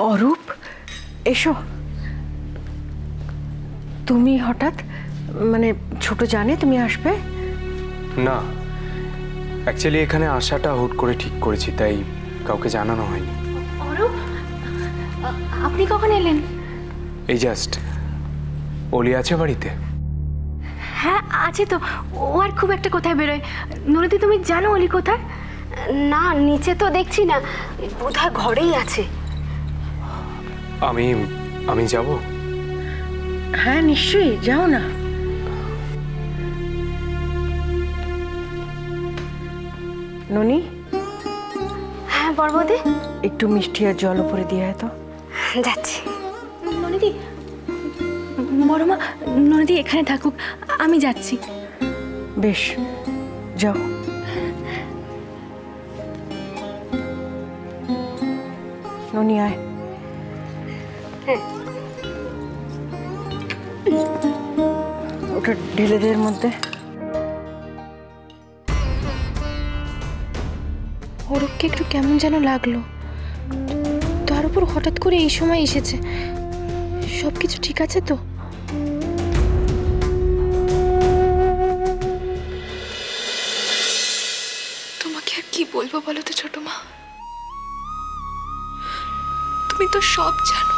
অরূপ, এসো। তুমি হঠাৎ, মানে ছোট জানে তুমি আসবে? না, অ্যাকচুয়ালি এখানে আসাটা হুট করে ঠিক করেছি, তাই কাউকে জানানো হয়নি। অরূপ, আপনি কখন এলেন? এই জাস্ট। অলি আছে বাড়িতে? হ্যাঁ আছে তো, ও আর খুব একটা কোথায় বেরোয়। নরদি, তুমি জানো অলি কোথায়? না, নিচে তো দেখছি না, বোধহয় ঘরেই আছে। আমি যাব? হ্যাঁ নিশ্চয়ই, যাও না। ননি। হ্যাঁ বড়বৌদি, একটু মিষ্টি আর জল উপরে দিয়ে তো। যাচ্ছি। নরদি, বড় মা, নরদি এখানে থাকুক, আমি যাচ্ছি। বেশ, যাও। ননি আয়। ওটা ঢেলে দে এর মধ্যে। অরূপকে একটু কেমন যেন লাগলো, তার উপর হঠাৎ করে এই সময় এসেছে। সবকিছু ঠিক আছে তো? তোমাকে আর কি বলবো বলো তো ছোট মা, তুমি তো সব জানো,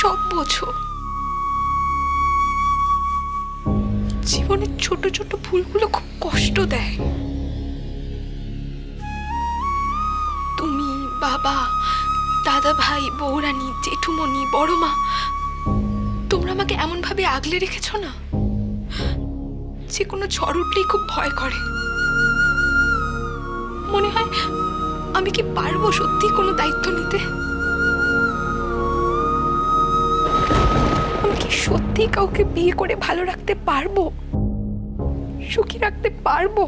সব বোঝো। জীবনের ছোট ছোট ভুলগুলো খুব কষ্ট দেয়। তুমি, বাবা, দাদা ভাই, বৌরানী, জেঠুমণি, বড় মা, তোমরা আমাকে এমন ভাবে আগলে রেখেছো না, যে কোনো ঝড় উঠলেই খুব ভয় করে। মনে হয় আমি কি পারবো সত্যি কোনো দায়িত্ব নিতে? আমি কি সত্যি কাউকে বিয়ে করে ভালো রাখতে পারবো, সুখী রাখতে পারবো?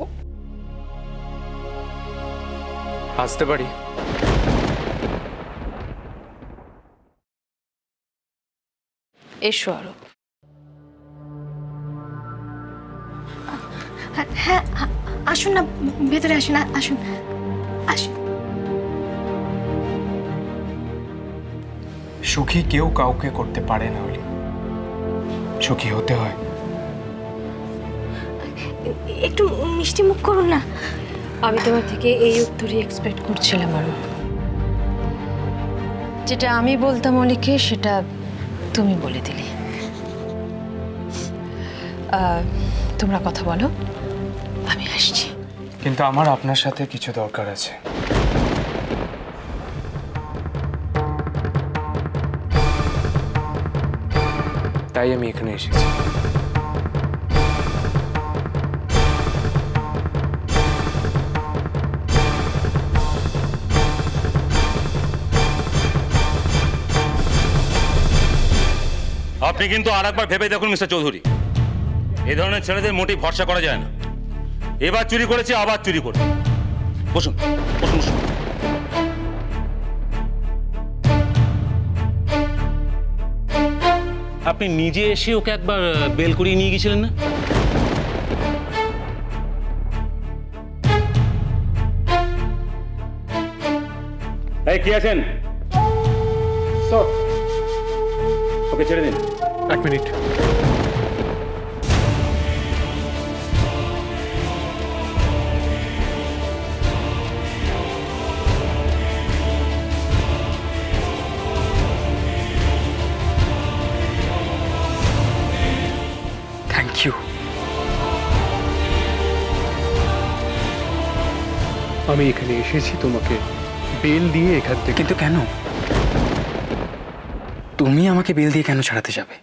আসতে পারি? এসো আরো। হ্যাঁ আসুন না, ভেতরে আসুন, আসুন আসুন। সুখী কেউ কাউকে করতে পারে না অলি, সুখী হতে হয়। একটু মিষ্টি মুখ করুন না। আমি তোমার থেকে এই উত্তরই এক্সপেক্ট করছিলাম অরূপ। যেটা আমি বলতাম অলিকে সেটা তুমি বলে দিলে। তোমরা কথা বলো, আমি আসছি। কিন্তু আমার আপনার সাথে কিছু দরকার আছে। তাই আমি এখানে এসেছি। আপনি কিন্তু আরেকবার ভেবে দেখুন মিস্টার চৌধুরী, এই ধরনের ছেলেদের মোটেই ভরসা করা যায় না। এবার চুরি করেছে, আবার চুরি করবে। বসুন বসুন বসুন। আপনি নিজে এসে ওকে একবার বেল করিয়ে নিয়ে গিয়েছিলেন না? এই কি আছেন? ওকে ছেড়ে দিন। এক মিনিট। Thank you. আমি এখানে এসেছি তোমাকে বেল দিয়ে এখান থেকে। কিন্তু কেন? তুমি আমাকে বেল দিয়ে কেন ছাড়াতে যাবে?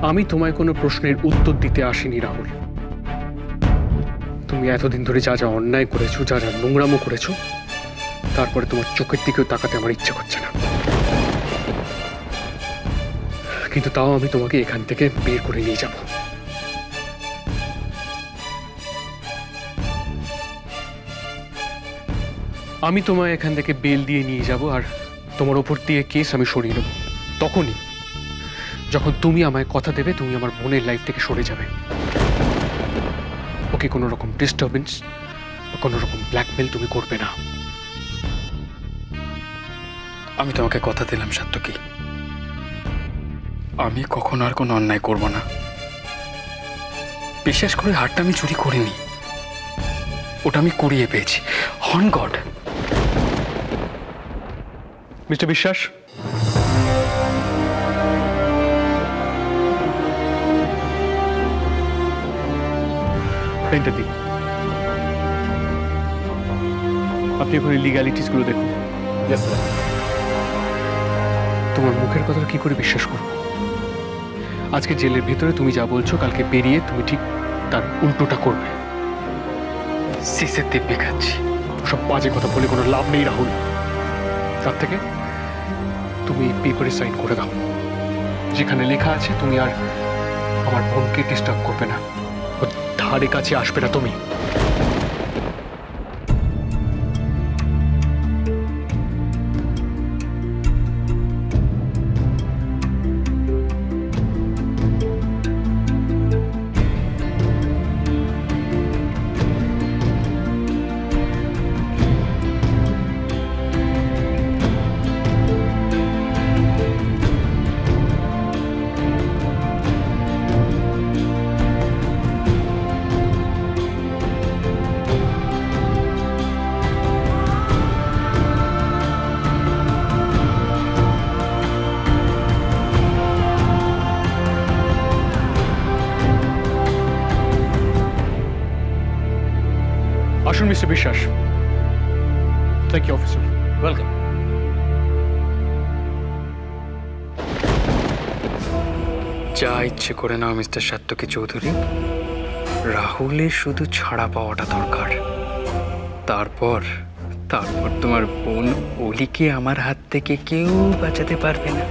আমি তোমায় কোনো প্রশ্নের উত্তর দিতে আসিনি রাহুল। তুমি এতদিন ধরে যা যা অন্যায় করেছো, যা যা নোংরামো করেছো, তারপরে তোমার চোখের দিকেও তাকাতে আমার ইচ্ছে করছে না। কিন্তু তাও আমি তোমাকে এখান থেকে বের করে নিয়ে যাব। আমি তোমায় এখান থেকে বেল দিয়ে নিয়ে যাব আর তোমার ওপর দিয়ে কেস আমি সরিয়ে নেব তখনই যখন তুমি আমায় কথা দেবে তুমি আমার বোনের লাইফ থেকে সরে যাবে। ওকে কোনো রকম ডিস্টারবেন্স বা কোনো রকম ব্ল্যাকমেল তুমি করবে না। আমি তোমাকে কথা দিলাম সাত্তকী, আমি কখনো আর কোনো অন্যায় করব না। বিশ্বাস করে হারটা আমি চুরি করিনি, ওটা আমি কুড়িয়ে পেয়েছি। On god. মিস্টার বিশ্বাস, পেনটা দিন। আপনি এখন লিগ্যালিটিসগুলো দেখুন। তোমার মুখের কথা কি করে বিশ্বাস করবো? আজকে জেলের ভিতরে তুমি যা বলছো, কালকে বেরিয়ে তুমি ঠিক তার উল্টোটা করবে। সিসের দিব্যি খাচ্ছি। সব বাজে কথা বলে কোনো লাভ নেই রাহুল। তার থেকে তুমি পেপারে সাইন করে দাও, যেখানে লেখা আছে তুমি আর আমার বোনকে ডিস্টার্ব করবে না, ওর ধারে কাছে আসবে না তুমি। আসুন mister Biswas. Thank you officer. Welcome. যা ইচ্ছে করে নাও মিস্টার সাত্তকী চৌধুরী, রাহুলের শুধু ছাড়া পাওয়াটা দরকার। তারপর তারপর তোমার বোন অলিকে আমার হাত থেকে কেউ বাঁচাতে পারবে না।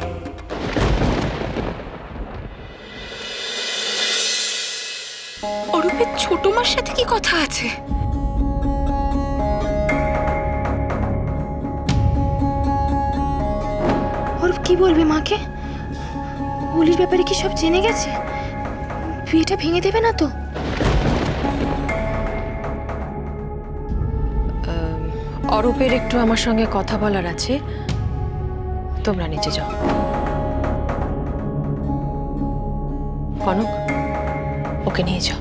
অরূপের ছোট মার সাথে কি কথা আছে? অরূপ কি বলবে মাকে? অলির ব্যাপারে কি সব জেনে গেছে? বিয়েটা ভেঙে দেবে না তো? অরূপের একটু আমার সঙ্গে কথা বলার আছে, তোমরা নিচে যাও। কনক, ওকে নিয়ে যাও।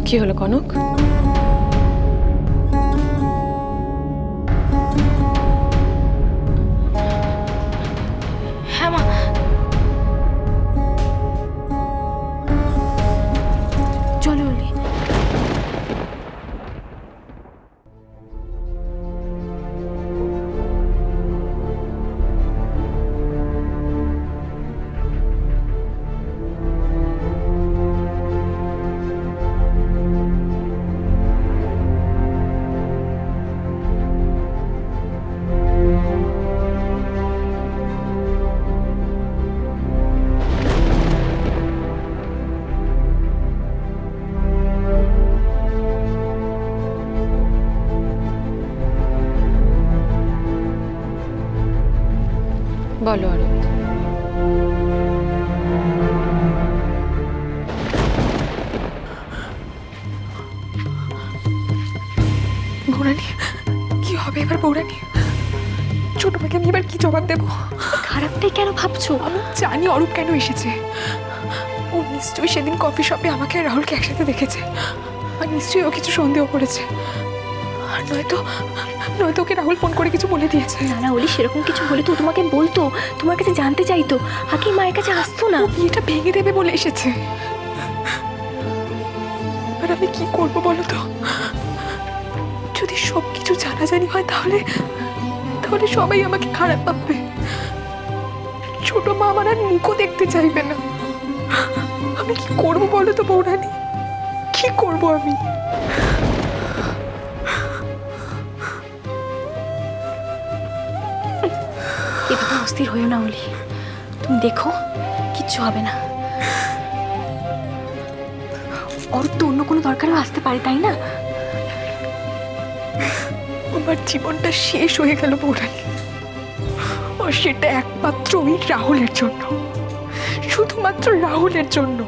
কি হলো কনক? হ্যাঁ মা। চলো অলি। বলো অরূপ। বৌরানী, কি হবে এবার বৌরানী? ছোট মাকে আমি এবার কি জবাব দেবো? খারাপটাই কেন ভাবছো? আমি জানি অরূপ কেন এসেছে। ও নিশ্চয়ই সেদিন কফি শপে আমাকে আর রাহুলকে একসাথে দেখেছে, আর নিশ্চয়ই ও কিছু সন্দেহ করেছে। আর নয়তো ওকে রাহুল ফোন করে কিছু বলে দিয়েছে। না না অলি, সেরকম কিছু বলে তো তোমাকে বলতো, তোমার কাছে জানতে চাইতো, আগে মায়ের কাছে আসতো না। ও বিয়েটা ভেঙে দেবে বলে এসেছে। এবার আমি কি করবো বলো তো? যদি সব কিছু জানাজানি হয় তাহলে সবাই আমাকে খারাপ ভাববে। ছোট মা আমার আর মুখও দেখতে চাইবে না। আমি কি করবো বলো তো বৌরানী? কি করবো আমি? এভাবে অস্থির হইও না অলি, তুমি দেখো কিচ্ছু হবে না। অরূপ তো অন্য কোনো দরকারও আসতে পারে, তাই না? আমার জীবনটা শেষ হয়ে গেল বৌরানী, আর সেটা একমাত্র ওই রাহুলের জন্য, শুধুমাত্র রাহুলের জন্য।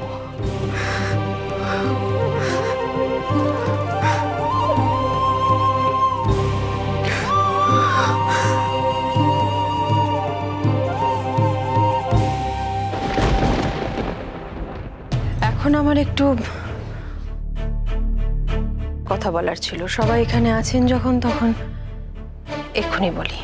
তখন আমার একটু কথা বলার ছিল। সবাই এখানে আছেন যখন, তখন এক্ষুনি বলি।